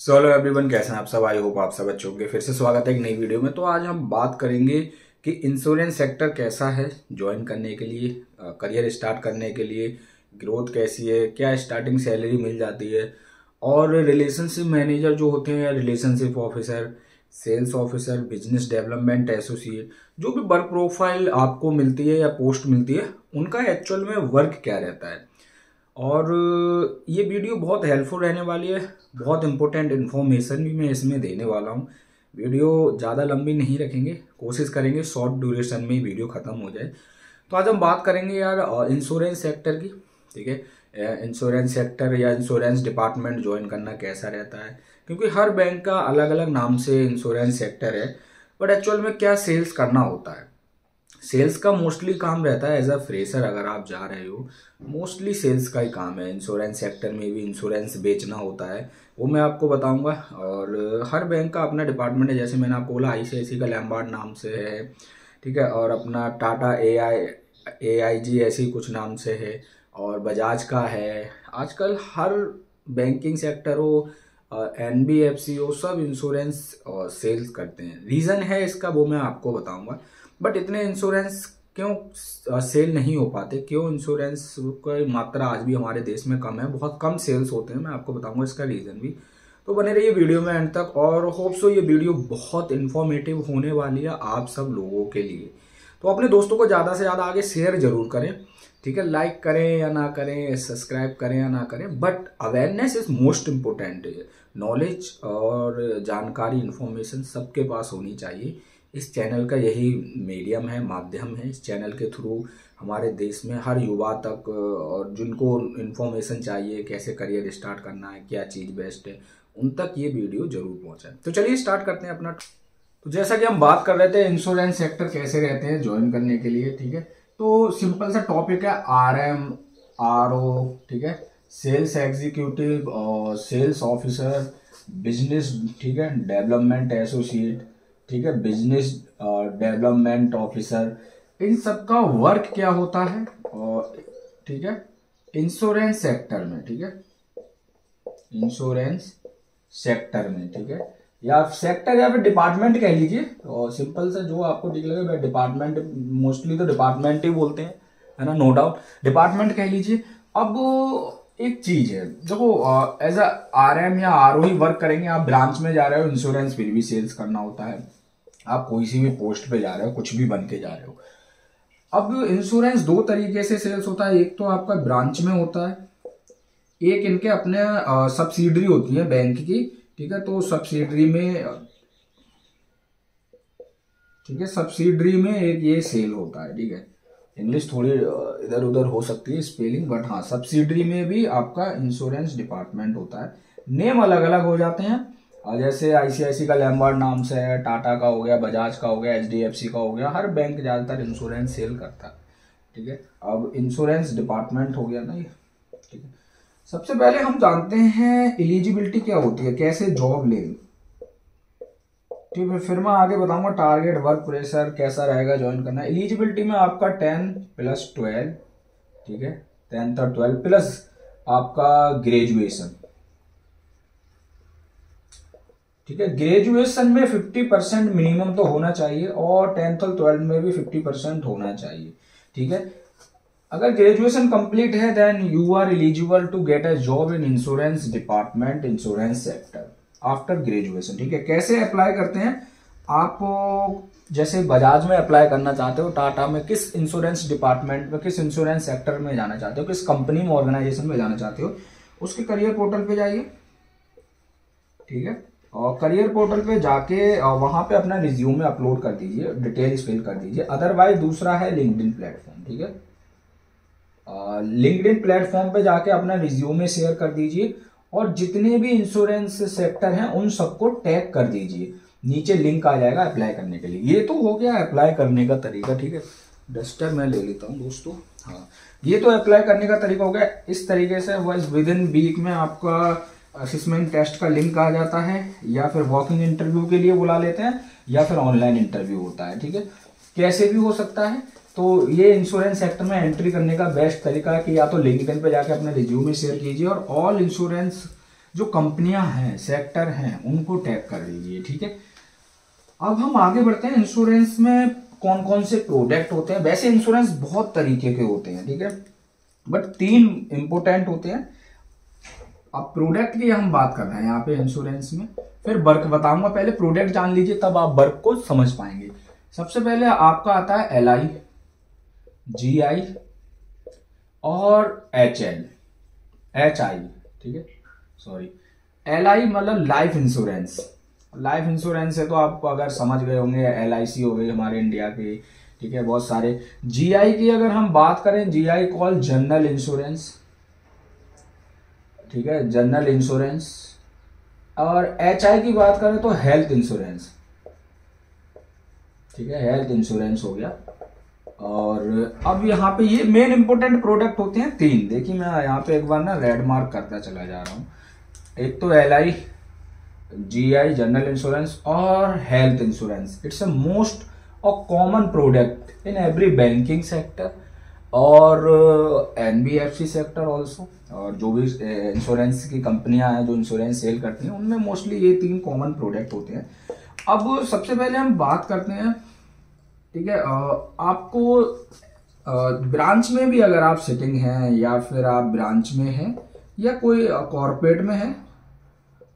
Hello everyone, कैसे हैं आप सब। आई होप आप सब अच्छे होंगे। फिर से स्वागत है एक नई वीडियो में। तो आज हम बात करेंगे कि इंश्योरेंस सेक्टर कैसा है ज्वाइन करने के लिए, करियर स्टार्ट करने के लिए, ग्रोथ कैसी है, क्या स्टार्टिंग सैलरी मिल जाती है, और रिलेशनशिप मैनेजर जो होते हैं या relationship officer, sales officer, business development associate, जो भी वर्क प्रोफाइल आपको मिलती है या पोस्ट मिलती है, उनका एक्चुअल में वर्क क्या रहता है। और ये वीडियो बहुत हेल्पफुल रहने वाली है। बहुत इंपॉर्टेंट इन्फॉर्मेशन भी मैं इसमें देने वाला हूँ। वीडियो ज़्यादा लंबी नहीं रखेंगे, कोशिश करेंगे शॉर्ट ड्यूरेशन में ही वीडियो ख़त्म हो जाए। तो आज हम बात करेंगे यार इंश्योरेंस सेक्टर की। ठीक है, इंश्योरेंस सेक्टर या इंश्योरेंस डिपार्टमेंट ज्वाइन करना कैसा रहता है, क्योंकि हर बैंक का अलग अलग नाम से इंश्योरेंस सेक्टर है। बट एक्चुअल में क्या सेल्स करना होता है। सेल्स का मोस्टली काम रहता है एज अ फ्रेशर अगर आप जा रहे हो, मोस्टली सेल्स का ही काम है। इंश्योरेंस सेक्टर में भी इंश्योरेंस बेचना होता है, वो मैं आपको बताऊंगा। और हर बैंक का अपना डिपार्टमेंट है। जैसे मैंने आपको बोला आईसीआईसी का लैम्बार्ड नाम से है, ठीक है, और अपना टाटा AIG ऐसी कुछ नाम से है, और बजाज का है। आजकल हर बैंकिंग सेक्टर हो, NBFC हो, सब इंश्योरेंस सेल्स करते हैं। रीज़न है इसका वो मैं आपको बताऊंगा। बट इतने इंश्योरेंस क्यों सेल नहीं हो पाते, क्यों इंश्योरेंस की मात्रा आज भी हमारे देश में कम है, बहुत कम सेल्स होते हैं, मैं आपको बताऊंगा इसका रीज़न भी। तो बने रहिए वीडियो में एंड तक। और होप सो ये वीडियो बहुत इन्फॉर्मेटिव होने वाली है आप सब लोगों के लिए। तो अपने दोस्तों को ज़्यादा से ज़्यादा आगे शेयर जरूर करें, ठीक है। लाइक करें या ना करें, सब्सक्राइब करें या ना करें, but awareness is most important. Knowledge और जानकारी, इन्फॉर्मेशन सबके पास होनी चाहिए। इस चैनल का यही मीडियम है, माध्यम है। इस चैनल के थ्रू हमारे देश में हर युवा तक, और जिनको इन्फॉर्मेशन चाहिए कैसे करियर स्टार्ट करना है, क्या चीज़ बेस्ट है, उन तक ये वीडियो जरूर पहुंचाए। तो चलिए स्टार्ट करते हैं अपना। तो जैसा कि हम बात कर रहे थे इंश्योरेंस सेक्टर कैसे रहते हैं ज्वाइन करने के लिए, ठीक है। तो सिंपल सा टॉपिक है RM, RO, ठीक है, सेल्स एग्जीक्यूटिव और सेल्स ऑफिसर, बिजनेस, ठीक है, डेवलपमेंट एसोसिएट, ठीक है, बिजनेस डेवलपमेंट ऑफिसर। इन सब का वर्क क्या होता है, और ठीक है, इंश्योरेंस सेक्टर में, ठीक है, इंश्योरेंस सेक्टर में, ठीक है, या सेक्टर या फिर डिपार्टमेंट कह लीजिए। और सिंपल सा जो आपको ठीक लगे, डिपार्टमेंट, मोस्टली तो डिपार्टमेंट ही बोलते हैं, है ना, नो डाउट, डिपार्टमेंट कह लीजिए। अब एक चीज है, देखो एज अ RM या RO ही वर्क करेंगे। आप ब्रांच में जा रहे हो, इंश्योरेंस फिर भी सेल्स करना होता है। आप कोई सी भी पोस्ट पे जा रहे हो, कुछ भी बन के जा रहे हो। अब इंश्योरेंस दो तरीके से सेल्स होता है। एक तो आपका ब्रांच में होता है, एक इनके अपने सब्सिडरी होती है बैंक की, ठीक है। तो सब्सिडरी में, ठीक है, सब्सिडरी में एक ये सेल होता है, ठीक है। इंग्लिश थोड़ी इधर उधर हो सकती है स्पेलिंग, बट हाँ, सब्सिडरी में भी आपका इंश्योरेंस डिपार्टमेंट होता है। नेम अलग अलग हो जाते हैं, जैसे आईसीआईसी का लैम्बार्ड नाम से है, टाटा का हो गया, बजाज का हो गया, HDFC का हो गया। हर बैंक ज्यादातर इंश्योरेंस सेल करता है, ठीक है। अब इंश्योरेंस डिपार्टमेंट हो गया ना ये, ठीक है। सबसे पहले हम जानते हैं एलिजिबिलिटी क्या होती है, कैसे जॉब लें, ठीक है। फिर मैं आगे बताऊंगा टारगेट वर्क प्रेशर कैसा रहेगा ज्वाइन करना। एलिजिबिलिटी में आपका 10+12, ठीक है, 10 और 12 प्लस आपका ग्रेजुएशन, ठीक है। ग्रेजुएशन में 50% मिनिमम तो होना चाहिए, और 10th और 12 में भी 50% होना चाहिए, ठीक है। अगर ग्रेजुएशन कंप्लीट है then you are eligible to get a job in insurance department, insurance sector after graduation, ठीक है। कैसे अप्लाई करते हैं आप, जैसे बजाज में अप्लाई करना चाहते हो, टाटा में, किस इंश्योरेंस डिपार्टमेंट में, किस इंश्योरेंस सेक्टर में जाना चाहते हो, किस कंपनी में, ऑर्गेनाइजेशन में जाना चाहते हो, उसके करियर पोर्टल पे जाइए, ठीक है। और करियर पोर्टल पे जाके वहां पे अपना रिज्यूमे अपलोड कर दीजिए, डिटेल्स फिल कर दीजिए। अदरवाइज दूसरा है लिंक्डइन प्लेटफॉर्म, ठीक है। लिंक्डइन प्लेटफॉर्म पे जाके अपना रिज्यूमे शेयर कर दीजिए, और जितने भी इंश्योरेंस सेक्टर हैं उन सबको टैग कर दीजिए। नीचे लिंक आ जाएगा अप्लाई करने के लिए। ये तो हो गया अप्लाई करने का तरीका, ठीक है। डस्टर मैं ले लेता हूँ दोस्तों। हाँ, ये तो अप्लाई करने का तरीका हो गया। इस तरीके से विद इन वीक में आपका असेसमेंट टेस्ट का लिंक आ जाता है, या फिर वॉकिंग इंटरव्यू के लिए बुला लेते हैं, या फिर ऑनलाइन इंटरव्यू होता है, ठीक है। कैसे भी हो सकता है। तो ये इंश्योरेंस सेक्टर में एंट्री करने का बेस्ट तरीका है कि या तो लिंक्डइन पे जाके अपने रिज्यूमे शेयर कीजिए, और ऑल इंश्योरेंस जो कंपनियां हैं, सेक्टर हैं, उनको टैग कर दीजिए, ठीक है। अब हम आगे बढ़ते हैं। इंश्योरेंस में कौन कौन से प्रोडक्ट होते हैं। वैसे इंश्योरेंस बहुत तरीके के होते हैं, ठीक है, बट 3 इंपोर्टेंट होते हैं। अब प्रोडक्ट की हम बात कर रहे हैं यहाँ पे इंश्योरेंस में, फिर वर्क बताऊंगा। पहले प्रोडक्ट जान लीजिए, तब आप वर्क को समझ पाएंगे। सबसे पहले आपका आता है LI, GI और HI, ठीक है, सॉरी। LI मतलब लाइफ इंश्योरेंस। लाइफ इंश्योरेंस है तो आप अगर समझ गए होंगे, LIC हो गई हमारे इंडिया की, ठीक है, बहुत सारे। GI की अगर हम बात करें, GI कॉल जनरल इंश्योरेंस, ठीक है, जनरल इंश्योरेंस। और HI की बात करें तो हेल्थ इंश्योरेंस, ठीक है, हेल्थ इंश्योरेंस हो गया। और अब यहाँ पे ये मेन इंपोर्टेंट प्रोडक्ट होते हैं 3। देखिए मैं यहाँ पे एक बार ना रेड मार्क करता चला जा रहा हूँ। एक तो LI, GI जनरल इंश्योरेंस और health insurance. It's a most common product in every banking sector और NBFC सेक्टर ऑल्सो। और जो भी इंश्योरेंस की कंपनियां हैं जो इंश्योरेंस सेल करती हैं, उनमें मोस्टली ये 3 कॉमन प्रोडक्ट होते हैं। अब सबसे पहले हम बात करते हैं, ठीक है, आपको ब्रांच में भी अगर आप सिटिंग हैं या फिर आप ब्रांच में हैं या कोई कॉर्पोरेट में है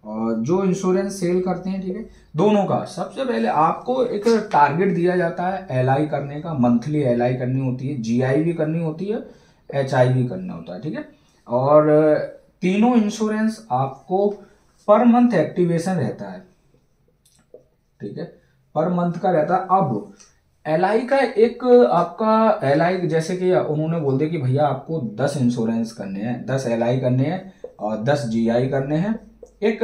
और जो इंश्योरेंस सेल करते हैं, ठीक है, दोनों का सबसे पहले आपको एक टारगेट दिया जाता है LI करने का। मंथली LI करनी होती है, GI भी करनी होती है, HI भी करना होता है, ठीक है। और तीनों इंश्योरेंस आपको पर मंथ एक्टिवेशन रहता है, ठीक है, पर मंथ का रहता है। अब LI का एक आपका LI जैसे कि उन्होंने बोल दिया कि भैया आपको 10 इंश्योरेंस करने हैं, 10 LI करने हैं और 10 GI करने हैं। एक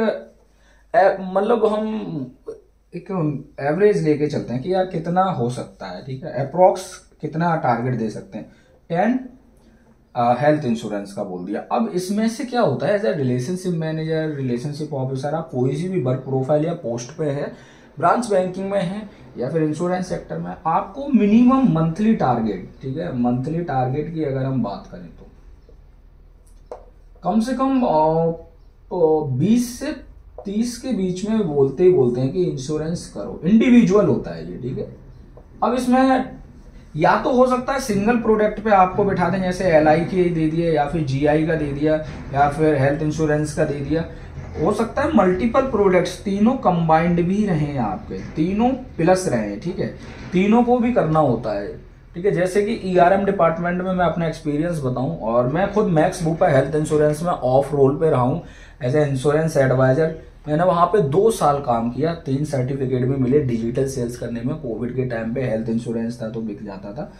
मतलब हम एक एवरेज लेके चलते हैं कि यार कितना हो सकता है, ठीक है, अप्रोक्स कितना टारगेट दे सकते हैं। 10 हेल्थ इंश्योरेंस का बोल दिया। अब इसमें से क्या होता है, as a relationship manager, relationship officer, आप कोई सी भी वर्क प्रोफाइल या पोस्ट पे है, ब्रांच बैंकिंग में है या फिर इंश्योरेंस सेक्टर में, आपको मिनिमम मंथली टारगेट, ठीक है, मंथली टारगेट की अगर हम बात करें तो कम से कम 20 से 30 के बीच में बोलते ही बोलते हैं कि इंश्योरेंस करो। इंडिविजुअल होता है ये, ठीक है। अब इसमें या तो हो सकता है सिंगल प्रोडक्ट पे आपको बैठा दें, जैसे LI की दे दिया या फिर GI का दे दिया या फिर हेल्थ इंश्योरेंस का दे दिया। हो सकता है मल्टीपल प्रोडक्ट्स तीनों कंबाइंड भी रहे, आपके तीनों प्लस रहे, ठीक है, तीनों को भी करना होता है, ठीक है। जैसे कि ERM डिपार्टमेंट में मैं अपना एक्सपीरियंस बताऊं, और मैं खुद मैक्स बुपा हेल्थ इंश्योरेंस में ऑफ रोल पे रहा हूं एज ए इंश्योरेंस एडवाइजर। मैंने वहां पे 2 साल काम किया, 3 सर्टिफिकेट भी मिले डिजिटल सेल्स करने में। कोविड के टाइम पे हेल्थ इंश्योरेंस था तो बिक जाता था।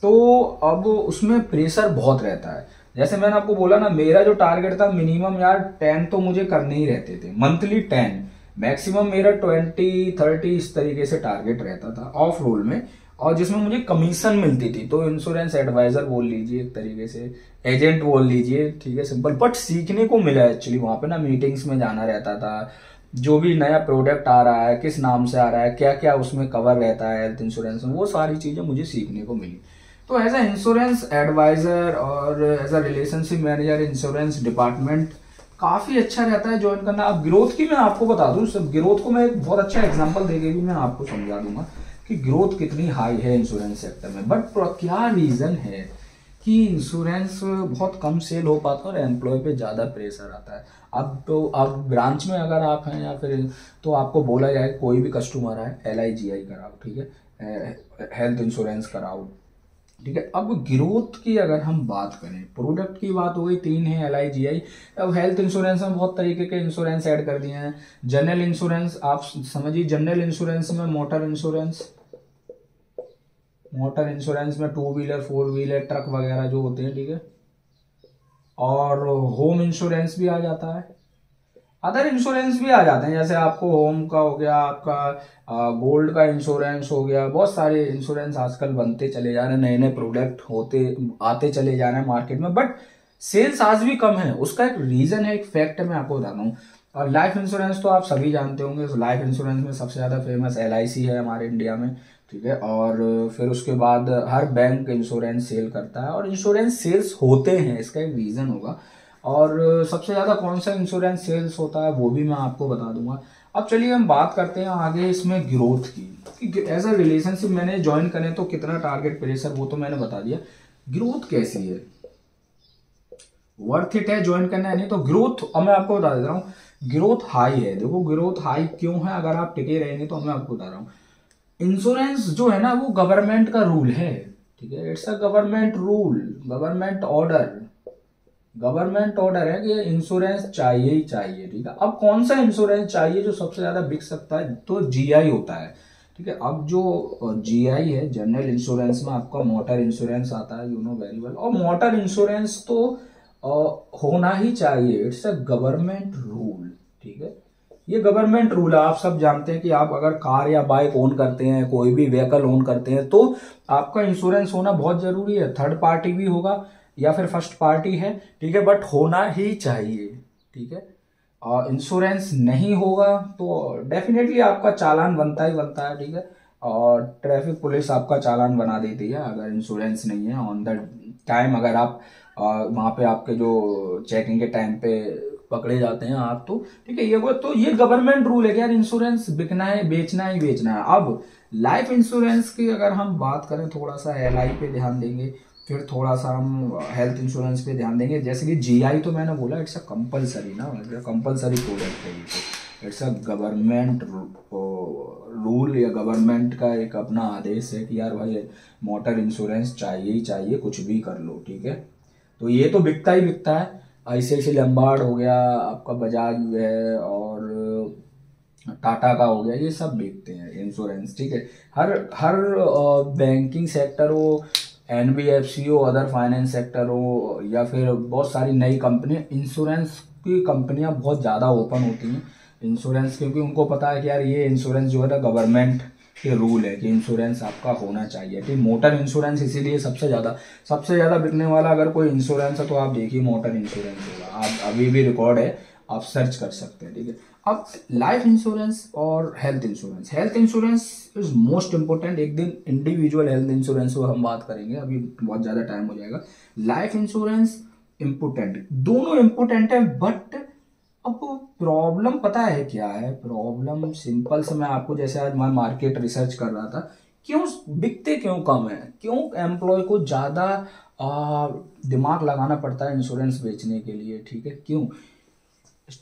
तो अब उसमें प्रेशर बहुत रहता है। जैसे मैंने आपको बोला ना, मेरा जो टारगेट था मिनिमम यार 10 तो मुझे करने ही रहते थे, मंथली 10, मैक्सिमम मेरा 20-30 इस तरीके से टारगेट रहता था ऑफ रोल में, और जिसमें मुझे कमीशन मिलती थी। तो इंश्योरेंस एडवाइजर बोल लीजिए, एक तरीके से एजेंट बोल लीजिए, ठीक है, सिंपल। बट सीखने को मिला एक्चुअली वहां पे ना, मीटिंग्स में जाना रहता था, जो भी नया प्रोडक्ट आ रहा है, किस नाम से आ रहा है, क्या क्या उसमें कवर रहता है हेल्थ इंश्योरेंस में, वो सारी चीजें मुझे सीखने को मिली। तो एज ए इंश्योरेंस एडवाइजर और as a relationship manager insurance department काफी अच्छा रहता है ज्वाइन करना। अब ग्रोथ की मैं आपको बता दूं, सब ग्रोथ को मैं एक बहुत अच्छा एग्जांपल देके भी मैं आपको समझा दूंगा कि ग्रोथ कितनी हाई है इंश्योरेंस सेक्टर में। बट क्या रीजन है कि इंश्योरेंस बहुत कम सेल हो पाता है और एम्प्लॉय पे ज्यादा प्रेशर आता है। अब तो अब ब्रांच में अगर आप हैं या फिर, तो आपको बोला जाए कोई भी कस्टमर है LI GI कराओ, ठीक है, हेल्थ इंश्योरेंस कराओ, ठीक है। अब ग्रोथ की अगर हम बात करें, प्रोडक्ट की बात हो गई, 3 है LI GI। अब हेल्थ इंश्योरेंस में बहुत तरीके के इंश्योरेंस ऐड कर दिए हैं। जनरल इंश्योरेंस आप समझिए, जनरल इंश्योरेंस में मोटर इंश्योरेंस में 2 व्हीलर 4 व्हीलर ट्रक वगैरह जो होते हैं, ठीक है, और होम इंश्योरेंस भी आ जाता है, अदर इंश्योरेंस भी आ जाते हैं, जैसे आपको होम का हो गया, आपका गोल्ड का इंश्योरेंस हो गया। बहुत सारे इंश्योरेंस आजकल बनते चले जा रहे हैं, नए नए प्रोडक्ट होते आते चले जा रहे हैं मार्केट में, बट सेल्स आज भी कम है। उसका एक रीजन है, एक फैक्ट मैं आपको बताता हूँ। और लाइफ इंश्योरेंस तो आप सभी जानते होंगे। लाइफ इंश्योरेंस में सबसे ज्यादा फेमस LIC है हमारे इंडिया में, ठीक है। और फिर उसके बाद हर बैंक इंश्योरेंस सेल करता है, और इंश्योरेंस सेल्स होते हैं, इसका एक रीजन होगा। और सबसे ज़्यादा कौन सा इंश्योरेंस सेल्स होता है वो भी मैं आपको बता दूंगा। अब चलिए हम बात करते हैं आगे इसमें ग्रोथ की, कि एज अ रिलेशनशिप मैंने ज्वाइन करें तो कितना टारगेट प्रेशर, वो तो मैंने बता दिया। ग्रोथ कैसी है, वर्थ इट है ज्वाइन करना है नहीं तो ग्रोथ, अब मैं आपको बता देता हूँ ग्रोथ हाई है। देखो ग्रोथ हाई क्यों है, अगर आप टिके रहेंगे तो मैं आपको बता रहा हूँ। इंश्योरेंस जो है ना वो गवर्नमेंट का रूल है, ठीक है, it's a government rule, government order है कि इंश्योरेंस चाहिए ही चाहिए, ठीक है। अब कौन सा इंश्योरेंस चाहिए जो सबसे ज्यादा बिक सकता है, तो जीआई होता है, ठीक है। अब जो जीआई है, जनरल इंश्योरेंस में आपका मोटर इंश्योरेंस आता है, यू नो वेरी वेल, और मोटर इंश्योरेंस तो होना ही चाहिए, इट्स अ गवर्नमेंट रूल, ठीक है। ये गवर्नमेंट रूल है, आप सब जानते हैं कि आप अगर कार या बाइक ओन करते हैं, कोई भी व्हीकल ओन करते हैं, तो आपका इंश्योरेंस होना बहुत जरूरी है। थर्ड पार्टी भी होगा या फिर फर्स्ट पार्टी है, ठीक है, बट होना ही चाहिए, ठीक है। इंश्योरेंस नहीं होगा तो डेफिनेटली आपका चालान बनता ही बनता है, ठीक है, और ट्रैफिक पुलिस आपका चालान बना देती है अगर इंश्योरेंस नहीं है ऑन द टाइम। अगर आप वहां पे आपके जो चेकिंग के टाइम पे पकड़े जाते हैं आप, तो ठीक है, ये गवर्नमेंट रूल है कि यार इंश्योरेंस बिकना है, बेचना ही बेचना है। अब लाइफ इंश्योरेंस की अगर हम बात करें, थोड़ा सा एलआई पे ध्यान देंगे, फिर थोड़ा सा हम हेल्थ इंश्योरेंस पे ध्यान देंगे। जैसे कि जीआई तो मैंने बोला इट्स अ कंपलसरी ना, कंपलसरी प्रोडक्ट है, इट्स अ गवर्नमेंट रूल या गवर्नमेंट का एक अपना आदेश है कि यार भाई मोटर इंश्योरेंस चाहिए ही चाहिए, कुछ भी कर लो, ठीक है। तो ये तो बिकता ही बिकता है। आईसीआईसी लैम्बार्ड हो गया आपका, बजाज है, और टाटा का हो गया, ये सब बेचते हैं इंश्योरेंस, ठीक है। हर हर बैंकिंग सेक्टर हो, एनबीएफसी हो, अदर फाइनेंस सेक्टर हो, या फिर बहुत सारी नई कंपनी, इंश्योरेंस की कंपनियां बहुत ज़्यादा ओपन होती हैं इंश्योरेंस, क्योंकि उनको पता है कि यार ये इंश्योरेंस जो है ना गवर्नमेंट के रूल है कि इंश्योरेंस आपका होना चाहिए, ठीक। मोटर इंश्योरेंस इसीलिए सबसे ज़्यादा बिकने वाला अगर कोई इंश्योरेंस है तो आप देखिए मोटर इंश्योरेंस होगा। आप अभी भी रिकॉर्ड है, आप सर्च कर सकते हैं, ठीक है। अब लाइफ इंश्योरेंस और health insurance is most important. एक दिन इंडिविजुअल हेल्थ इंश्योरेंस को हम बात करेंगे, अभी बहुत ज्यादा टाइम हो जाएगा। लाइफ इंश्योरेंस इम्पोर्टेंट, दोनों इम्पोर्टेंट है, बट अब प्रॉब्लम पता है क्या है, प्रॉब्लम सिंपल से मैं आपको, जैसे आज मैं मार्केट रिसर्च कर रहा था, क्यों बिकते क्यों कम है, क्यों एम्प्लॉय को ज्यादा दिमाग लगाना पड़ता है इंश्योरेंस बेचने के लिए, ठीक है, क्यों?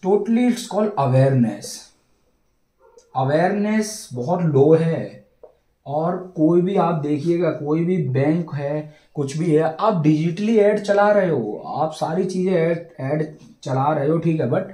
टोटली इट्स कॉल्ड अवेयरनेस बहुत लो है। और कोई भी आप देखिएगा, कोई भी बैंक है, कुछ भी है, आप डिजिटली एड चला रहे हो, आप सारी चीजें एड चला रहे हो, ठीक है, बट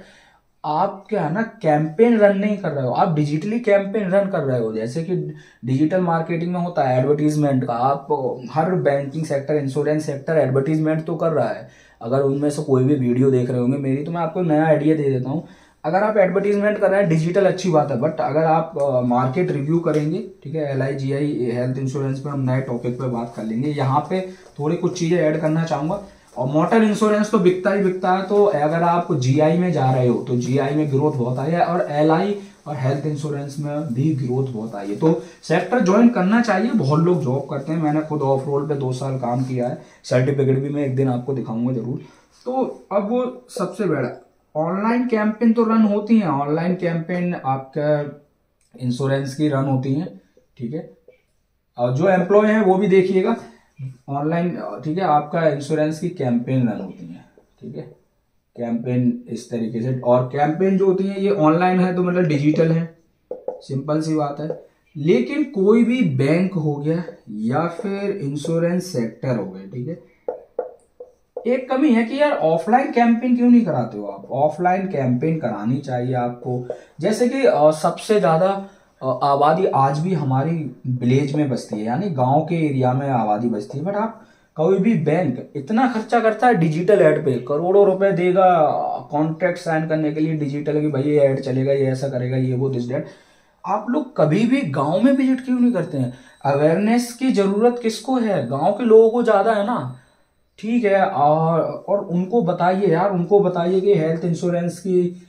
आप क्या है ना, कैंपेन रन नहीं कर रहे हो, आप डिजिटली कैंपेन रन कर रहे हो। जैसे कि डिजिटल मार्केटिंग में होता है एडवर्टीजमेंट का, आप हर banking sector, insurance sector advertisement तो कर रहा है। अगर उनमें से कोई भी वीडियो देख रहे होंगे मेरी, तो मैं आपको नया आइडिया दे देता हूँ। अगर आप एडवर्टीजमेंट कर रहे हैं डिजिटल, अच्छी बात है, बट अगर आप मार्केट रिव्यू करेंगे, ठीक है, LIGI हेल्थ इंश्योरेंस पे हम नए टॉपिक पे बात कर लेंगे, यहाँ पे थोड़ी कुछ चीजें ऐड करना चाहूंगा। और मोटर इंश्योरेंस तो बिकता ही बिकता है, तो अगर आप GI में जा रहे हो तो GI में ग्रोथ बहुत आई है, और LI और हेल्थ इंश्योरेंस में भी ग्रोथ बहुत आई है, तो सेक्टर ज्वाइन करना चाहिए। बहुत लोग जॉब करते हैं, मैंने खुद ऑफ रोड पे 2 साल काम किया है, सर्टिफिकेट भी मैं एक दिन आपको दिखाऊंगा जरूर। तो अब वो सबसे बड़ा ऑनलाइन कैंपेन तो रन होती हैं, ऑनलाइन कैंपेन आपका इंश्योरेंस की रन होती हैं, ठीक है। और जो एम्प्लॉय हैं वो भी देखिएगा ऑनलाइन, ठीक है, आपका इंश्योरेंस की कैंपेन रन होती है, ठीक है, कैंपेन इस तरीके से। और कैंपेन जो होती है ये ऑनलाइन है, तो मतलब डिजिटल है, सिंपल सी बात है। लेकिन कोई भी बैंक हो गया या फिर इंश्योरेंस सेक्टर हो गया, ठीक है, एक कमी है कि यार ऑफलाइन कैंपेन क्यों नहीं कराते हो आप? ऑफलाइन कैंपेन करानी चाहिए आपको। जैसे कि सबसे ज्यादा आबादी आज भी हमारी विलेज में बसती है, यानी गांव के एरिया में आबादी बसती है, बट आप कोई भी बैंक इतना खर्चा करता है डिजिटल एड पे, करोड़ों रुपए देगा कॉन्ट्रैक्ट साइन करने के लिए डिजिटल, कि भाई ये एड चलेगा, ये ऐसा करेगा, ये वो दिस डेट। आप लोग कभी भी गांव में विजिट क्यों नहीं करते हैं? अवेयरनेस की जरूरत किसको है? गांव के लोगों को ज्यादा है ना, ठीक है। और उनको बताइए यार, उनको बताइए कि हेल्थ इंश्योरेंस की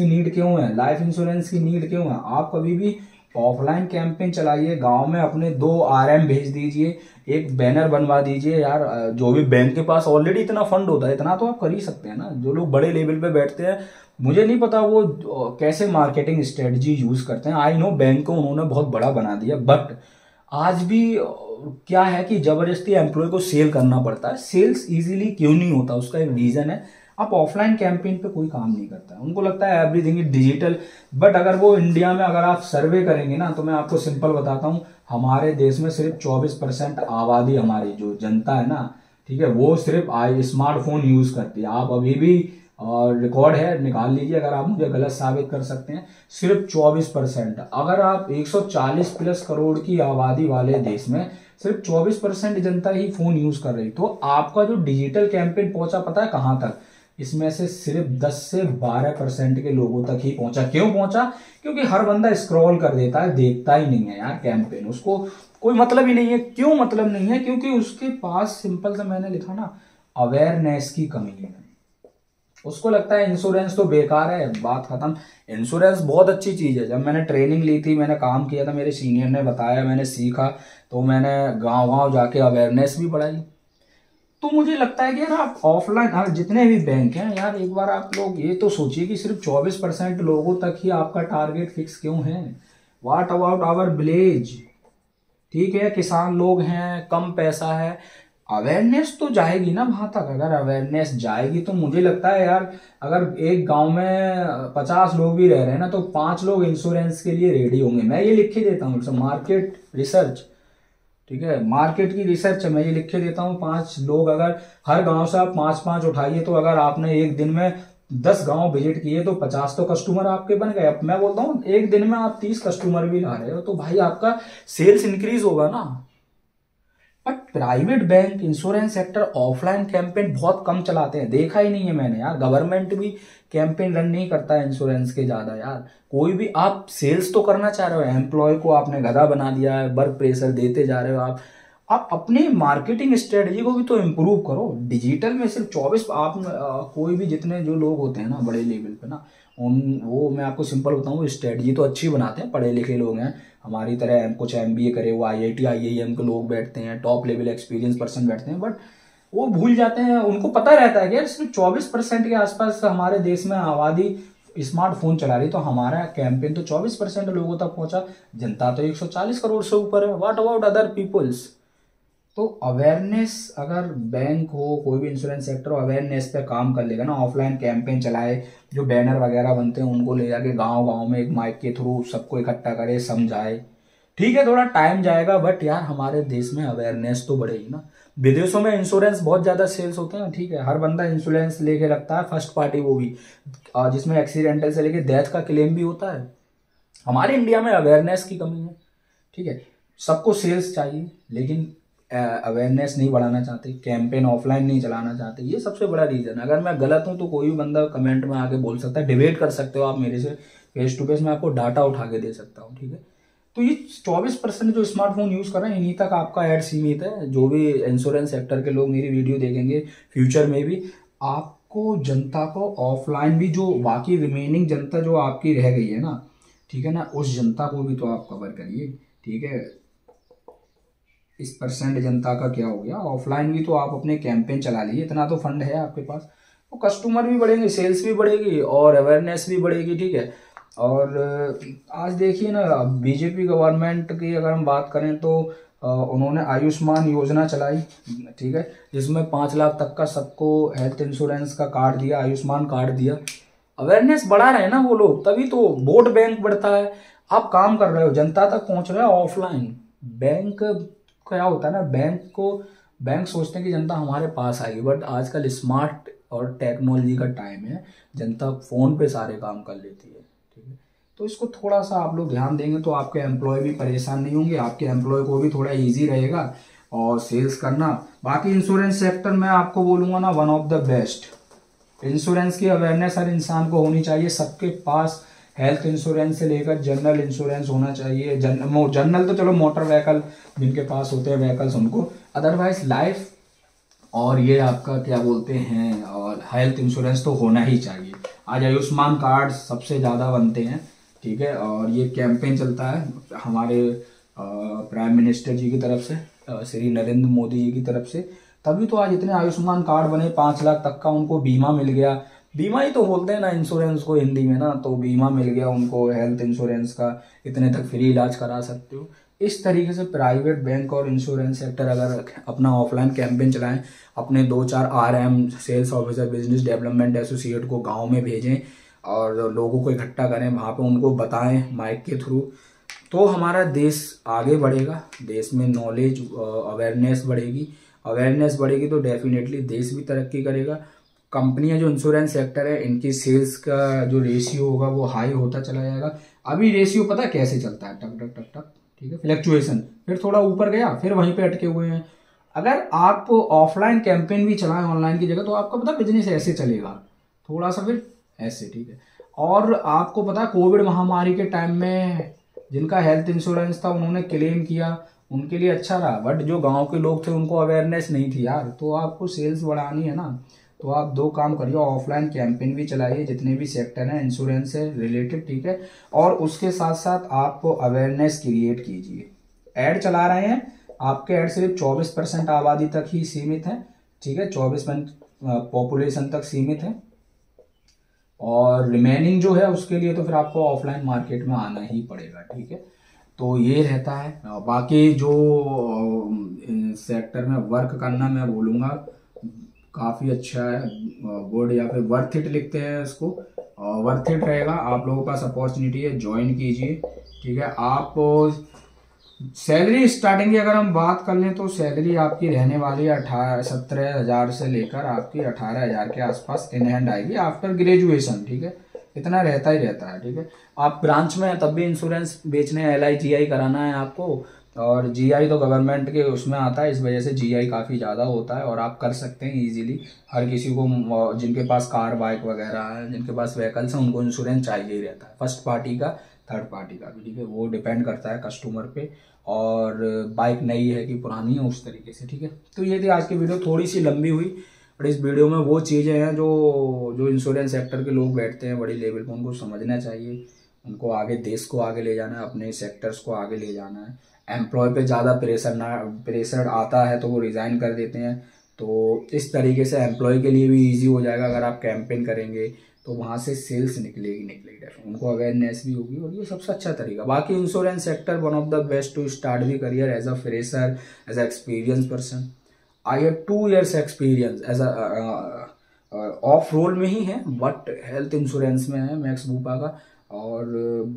नीड क्यों है, लाइफ इंश्योरेंस की नीड क्यों है। आप कभी भी ऑफलाइन कैंपेन चलाइए, गांव में अपने 2 आरएम भेज दीजिए, एक बैनर बनवा दीजिए यार। जो भी बैंक के पास ऑलरेडी इतना फंड होता है, इतना तो आप कर ही सकते हैं ना। जो लोग बड़े लेवल पे बैठते हैं, मुझे नहीं पता वो कैसे मार्केटिंग स्ट्रेटजी यूज करते हैं। आई नो बैंक को उन्होंने बहुत बड़ा बना दिया, बट आज भी क्या है कि जबरदस्ती एम्प्लॉय को सेल करना पड़ता है। सेल्स इजीली क्यों नहीं होता, उसका एक रीजन है, आप ऑफलाइन कैंपेन पे कोई काम नहीं करता है। उनको लगता है एवरीथिंग इज डिजिटल, बट अगर वो इंडिया में अगर आप सर्वे करेंगे ना, तो मैं आपको सिंपल बताता हूँ, हमारे देश में सिर्फ 24% आबादी, हमारी जो जनता है ना, ठीक है, वो सिर्फ स्मार्टफोन यूज करती है। आप अभी भी रिकॉर्ड है, निकाल लीजिए अगर आप मुझे गलत साबित कर सकते हैं, सिर्फ 24%। अगर आप 140 प्लस करोड़ की आबादी वाले देश में सिर्फ 24% जनता ही फोन यूज कर रही, तो आपका जो डिजिटल कैंपेन पहुंचा पता है कहां तक? इसमें से सिर्फ 10 से 12% के लोगों तक ही पहुंचा। क्यों पहुंचा? क्योंकि हर बंदा स्क्रॉल कर देता है, देखता ही नहीं है यार कैंपेन, उसको कोई मतलब ही नहीं है। क्यों मतलब नहीं है? क्योंकि उसके पास सिंपल से मैंने लिखा ना, अवेयरनेस की कमी है। उसको लगता है इंश्योरेंस तो बेकार है, बात खत्म। इंश्योरेंस बहुत अच्छी चीज है। जब मैंने ट्रेनिंग ली थी, मैंने काम किया था, मेरे सीनियर ने बताया, मैंने सीखा, तो मैंने गांव गांव जाके अवेयरनेस भी बढ़ाई। तो मुझे लगता है कि यार आप ऑफलाइन जितने भी बैंक हैं यार, एक बार आप लोग ये तो सोचिए कि सिर्फ 24% लोगों तक ही आपका टारगेट फिक्स क्यों है? What about our village? ठीक है, किसान लोग हैं, कम पैसा है, अवेयरनेस तो जाएगी ना वहां तक। अगर अवेयरनेस जाएगी तो मुझे लगता है यार, अगर एक गांव में 50 लोग भी रह रहे हैं ना, तो 5 लोग इंश्योरेंस के लिए रेडी होंगे। मैं ये लिख के देता हूँ, मार्केट रिसर्च, ठीक है, मार्केट की रिसर्च है, मैं ये लिख के देता हूँ। 5 लोग अगर हर गांव से आप 5-5 उठाइए, तो अगर आपने एक दिन में 10 गांव विजिट किए तो 50 तो कस्टमर आपके बन गए। अब मैं बोलता हूँ एक दिन में आप 30 कस्टमर भी ला रहे हो, तो भाई आपका सेल्स इंक्रीज होगा ना। But private bank, insurance sector offline campaign बहुत कम चलाते हैं, देखा ही नहीं है मैंने यार। गवर्नमेंट भी कैंपेन रन नहीं करता है इंश्योरेंस के ज्यादा यार। कोई भी आप सेल्स तो करना चाह रहे हो, एम्प्लॉय को आपने गधा बना दिया है, वर्क प्रेशर देते जा रहे हो आप अपनी मार्केटिंग स्ट्रेटजी को भी तो इम्प्रूव करो। डिजिटल में सिर्फ 24 आप कोई भी जितने जो लोग होते हैं ना बड़े लेवल पे ना, वो मैं आपको सिंपल बताऊं, स्ट्रेटजी तो अच्छी बनाते हैं, पढ़े लिखे लोग हैं हमारी तरह, कुछ MBA करे हुआ IIT IIM के लोग बैठते हैं, टॉप लेवल एक्सपीरियंस पर्सन बैठते हैं, बट वो भूल जाते हैं। उनको पता रहता है कि यार सिर्फ 24% के आसपास हमारे देश में आबादी स्मार्टफोन चला रही, तो हमारा कैंपेन तो 24% लोगों तक पहुंचा। जनता तो 140 करोड़ से ऊपर है। What about other peoples? तो अवेयरनेस, अगर बैंक हो, कोई भी इंश्योरेंस सेक्टर हो, अवेयरनेस पे काम कर लेगा ना, ऑफलाइन कैंपेन चलाए, जो बैनर वगैरह बनते हैं उनको ले जाके गांव गांव में एक माइक के थ्रू सबको इकट्ठा करे, समझाए, ठीक है, थोड़ा टाइम जाएगा, बट यार हमारे देश में अवेयरनेस तो बढ़ेगी ना। विदेशों में इंश्योरेंस बहुत ज्यादा सेल्स होते हैं, ठीक है, हर बंदा इंश्योरेंस लेके रखता है, फर्स्ट पार्टी, वो भी जिसमें एक्सीडेंटल से लेके डेथ का क्लेम भी होता है। हमारे इंडिया में अवेयरनेस की कमी है, ठीक है, सबको सेल्स चाहिए लेकिन अवेयरनेस नहीं बढ़ाना चाहते, कैंपेन ऑफलाइन नहीं चलाना चाहते, ये सबसे बड़ा रीजन है। अगर मैं गलत हूं तो कोई भी बंदा कमेंट में आके बोल सकता है, डिबेट कर सकते हो आप मेरे से फेस टू फेस, मैं आपको डाटा उठा के दे सकता हूँ, ठीक है। तो ये 24% जो स्मार्टफोन यूज कर रहे हैं, इन्हीं तक आपका ऐड सीमित है। जो भी इंश्योरेंस सेक्टर के लोग मेरी वीडियो देखेंगे फ्यूचर में भी, आपको जनता को ऑफलाइन भी, जो बाकी रिमेनिंग जनता जो आपकी रह गई है ना, ठीक है ना, उस जनता को भी तो आप कवर करिए, ठीक है। इस परसेंट जनता का क्या हो गया, ऑफलाइन भी तो आप अपने कैंपेन चला लीजिए, इतना तो फंड है आपके पास, तो कस्टमर भी बढ़ेंगे, सेल्स भी बढ़ेगी और अवेयरनेस भी बढ़ेगी, ठीक है। और आज देखिए ना, बीजेपी गवर्नमेंट की अगर हम बात करें तो उन्होंने आयुष्मान योजना चलाई, ठीक है, जिसमें 5 लाख तक का सबको हेल्थ इंश्योरेंस का कार्ड दिया, आयुष्मान कार्ड दिया। अवेयरनेस बढ़ा रहे हैं ना वो लोग, तभी तो वोट बैंक बढ़ता है। आप काम कर रहे हो, जनता तक पहुंच रहे हो ऑफलाइन। बैंक क्या होता है ना, बैंक सोचते हैं कि जनता हमारे पास आएगी, बट आजकल स्मार्ट और टेक्नोलॉजी का टाइम है, जनता फोन पे सारे काम कर लेती है, ठीक है। तो इसको थोड़ा सा आप लोग ध्यान देंगे तो आपके एम्प्लॉय भी परेशान नहीं होंगे, आपके एम्प्लॉय को भी थोड़ा इजी रहेगा और सेल्स करना। बाकी इंश्योरेंस सेक्टर में आपको बोलूंगा ना, one of the best. Insurance की अवेयरनेस हर इंसान को होनी चाहिए, सबके पास हेल्थ इंश्योरेंस से लेकर जनरल इंश्योरेंस होना चाहिए। जनरल तो चलो मोटर व्हीकल जिनके पास होते हैं व्हीकल्स उनको, अदरवाइज लाइफ और ये आपका क्या बोलते हैं, और हेल्थ इंश्योरेंस तो होना ही चाहिए। आज आयुष्मान कार्ड सबसे ज्यादा बनते हैं, ठीक है। और ये कैंपेन चलता है हमारे प्राइम मिनिस्टर जी की तरफ से, श्री नरेंद्र मोदी जी की तरफ से, तभी तो आज इतने आयुष्मान कार्ड बने, 5 लाख तक का उनको बीमा मिल गया। बीमा ही तो बोलते हैं ना इंश्योरेंस को हिंदी में ना, तो बीमा मिल गया उनको हेल्थ इंश्योरेंस का, इतने तक फ्री इलाज करा सकते हो। इस तरीके से प्राइवेट बैंक और इंश्योरेंस सेक्टर अगर अपना ऑफलाइन कैंपेन चलाएं, अपने 2-4 RM sales officer, business development associate को गांव में भेजें और लोगों को इकट्ठा करें, वहां पे उनको बताएं माइक के थ्रू, तो हमारा देश आगे बढ़ेगा। देश में नॉलेज अवेयरनेस बढ़ेगी, अवेयरनेस बढ़ेगी तो डेफिनेटली देश भी तरक्की करेगा। कंपनियां जो इंश्योरेंस सेक्टर है, इनकी सेल्स का जो रेशियो होगा वो हाई होता चला जाएगा। अभी रेशियो पता है कैसे चलता है, टक टक टक टक, ठीक है, फ्लक्चुएशन, फिर थोड़ा ऊपर गया, फिर वहीं पे अटके हुए हैं। अगर आप ऑफलाइन कैंपेन भी चलाएं ऑनलाइन की जगह, तो आपका पता बिजनेस ऐसे चलेगा, थोड़ा सा फिर ऐसे, ठीक है। और आपको पता है कोविड महामारी के टाइम में जिनका हेल्थ इंश्योरेंस था उन्होंने क्लेम किया, उनके लिए अच्छा रहा, बट जो गांव के लोग थे उनको अवेयरनेस नहीं थी यार। तो आपको सेल्स बढ़ानी है ना, तो आप 2 काम करिए, ऑफलाइन कैंपेन भी चलाइए जितने भी सेक्टर हैं इंश्योरेंस से रिलेटेड, ठीक है, और उसके साथ साथ आप अवेयरनेस क्रिएट कीजिए। ऐड चला रहे हैं, आपके ऐड सिर्फ 24% आबादी तक ही सीमित है, ठीक है, 24% पॉपुलेशन तक सीमित है, और रिमेनिंग जो है उसके लिए तो फिर आपको ऑफलाइन मार्केट में आना ही पड़ेगा, ठीक है। तो ये रहता है। बाकी जो सेक्टर में वर्क करना मैं बोलूँगा काफ़ी अच्छा है, गुड, या फिर वर्थ इट लिखते हैं इसको, वर्थ इट रहेगा। आप लोगों के पास अपॉर्चुनिटी है, ज्वाइन कीजिए, ठीक है। आप सैलरी स्टार्टिंग की अगर हम बात कर लें तो सैलरी आपकी रहने वाली है 17,000 से लेकर आपकी 18,000 के आसपास इन हैंड आएगी आफ्टर ग्रेजुएशन, ठीक है, इतना रहता ही रहता है, ठीक है। आप ब्रांच में हैं तब भी इंश्योरेंस बेचने, LI GI कराना है आपको, और GI तो गवर्नमेंट के उसमें आता है, इस वजह से GI काफ़ी ज़्यादा होता है, और आप कर सकते हैं इजीली। हर किसी को जिनके पास कार बाइक वगैरह है, जिनके पास व्हीकल्स हैं, उनको इंश्योरेंस चाहिए ही रहता है, फर्स्ट पार्टी का, थर्ड पार्टी का भी, ठीक है, वो डिपेंड करता है कस्टमर पे, और बाइक नई है कि पुरानी है उस तरीके से, ठीक है। तो ये थी आज की वीडियो, थोड़ी सी लंबी हुई, और इस वीडियो में वो चीज़ें हैं जो जो इंश्योरेंस सेक्टर के लोग बैठते हैं बड़ी लेवल पर, उनको समझना चाहिए, उनको आगे देश को आगे ले जाना है, अपने सेक्टर्स को आगे ले जाना है। एम्प्लॉय पे ज़्यादा प्रेशर आता है तो वो रिज़ाइन कर देते हैं, तो इस तरीके से एम्प्लॉय के लिए भी ईजी हो जाएगा। अगर आप कैंपेन करेंगे तो वहाँ से सेल्स निकलेगी, उनको अवेयरनेस भी होगी, और ये सबसे अच्छा तरीका। बाकी insurance sector one of the best to start the career as a fresher, as a experience person. I have 2 years experience as a off role में ही है, बट हेल्थ इंश्योरेंस में है मैक्स बूपा का, और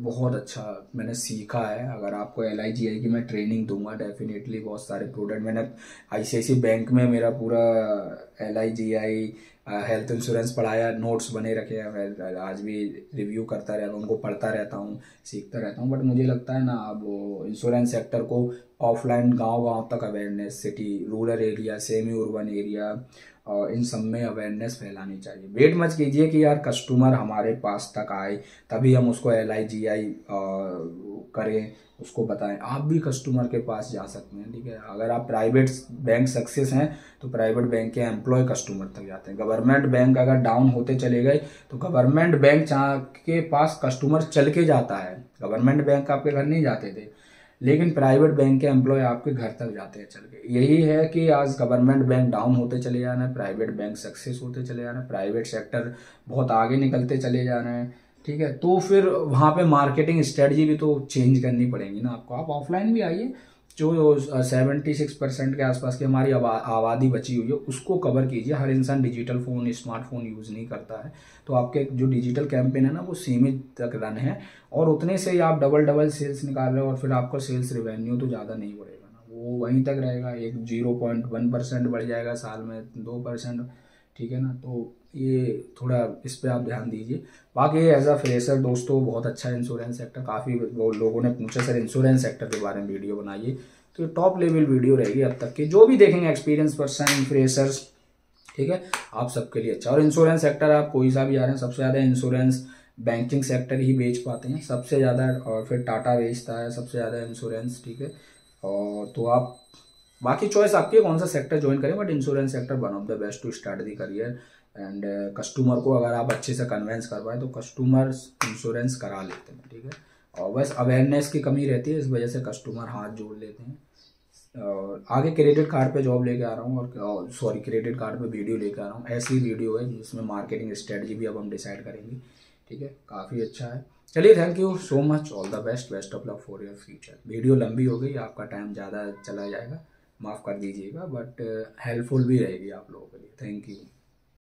बहुत अच्छा मैंने सीखा है। अगर आपको LI GI की मैं ट्रेनिंग दूंगा डेफिनेटली, बहुत सारे प्रोडक्ट मैंने ICICI बैंक में मेरा पूरा LI GI हेल्थ इंश्योरेंस पढ़ाया, नोट्स बने रखे हैं, मैं आज भी रिव्यू करता रहता हूँ, उनको पढ़ता रहता हूँ, सीखता रहता हूँ। बट मुझे लगता है ना, अब इंश्योरेंस सेक्टर को ऑफलाइन गांव तक awareness, city, rural area, semi urban area, और इन सब में अवेयरनेस फैलानी चाहिए। वेट मत कीजिए कि यार कस्टमर हमारे पास तक आए तभी हम उसको LI GI करें, उसको बताएं। आप भी कस्टमर के पास जा सकते हैं, ठीक है। अगर आप प्राइवेट बैंक सक्सेस हैं तो प्राइवेट बैंक के एम्प्लॉय कस्टमर तक जाते हैं। गवर्नमेंट बैंक अगर डाउन होते चले गए तो गवर्नमेंट बैंक के पास कस्टमर चल के जाता है, गवर्नमेंट बैंक आपके घर नहीं जाते थे, लेकिन प्राइवेट बैंक के एम्प्लॉय आपके घर तक जाते हैं चल के। यही है कि आज गवर्नमेंट बैंक डाउन होते चले जा रहे हैं, प्राइवेट बैंक सक्सेस होते चले जा रहे हैं, प्राइवेट सेक्टर बहुत आगे निकलते चले जा रहे हैं, ठीक है। तो फिर वहाँ पे मार्केटिंग स्ट्रेटजी भी तो चेंज करनी पड़ेगी ना आपको। आप ऑफलाइन भी आइए, जो 76% के आसपास की हमारी आबादी बची हुई है उसको कवर कीजिए। हर इंसान डिजिटल फ़ोन, स्मार्टफोन यूज़ नहीं करता है, तो आपके जो डिजिटल कैंपेन है ना वो सीमित तक रन है, और उतने से ही आप डबल सेल्स निकाल रहे हो, और फिर आपका सेल्स रेवेन्यू तो ज़्यादा नहीं बढ़ेगा ना, वो वहीं तक रहेगा, एक 0.1% बढ़ जाएगा साल में, 2%, ठीक है ना। तो ये थोड़ा इस पे आप ध्यान दीजिए। बाकी एज अ फ्रेशर दोस्तों बहुत अच्छा है इंश्योरेंस सेक्टर, काफ़ी लोगों ने पूछा सर इंश्योरेंस सेक्टर के बारे में वीडियो बनाइए, तो ये टॉप लेवल वीडियो रहेगी अब तक की, जो भी देखेंगे एक्सपीरियंस पर्सन, फ्रेशर्स, ठीक है, आप सबके लिए अच्छा। और इंश्योरेंस सेक्टर आप कोई सा भी आ रहे हैं, सबसे ज़्यादा इंश्योरेंस बैंकिंग सेक्टर ही बेच पाते हैं सबसे ज़्यादा, और फिर टाटा बेचता है सबसे ज़्यादा इंश्योरेंस, ठीक है। और तो आप, बाकी चॉइस आपकी कौन सा सेक्टर ज्वाइन करें, but insurance sector one of the best to start the career and customer को अगर आप अच्छे से कन्वेंस करवाएं तो कस्टमर इंश्योरेंस करा लेते हैं, ठीक है। और बस अवेयरनेस की कमी रहती है, इस वजह से कस्टमर हाथ जोड़ लेते हैं। और आगे क्रेडिट कार्ड पे जॉब लेके आ रहा हूँ, और सॉरी क्रेडिट कार्ड पे वीडियो लेके आ रहा हूँ। ऐसी वीडियो है जिसमें मार्केटिंग स्ट्रेटजी भी अब हम डिसाइड करेंगे, ठीक है। काफ़ी अच्छा है। चलिए, thank you so much, all the best, best of luck for your future. Video लंबी हो गई, आपका टाइम ज़्यादा चला जाएगा, माफ़ कर दीजिएगा, बट हेल्पफुल भी रहेगी आप लोगों के लिए। Thank you.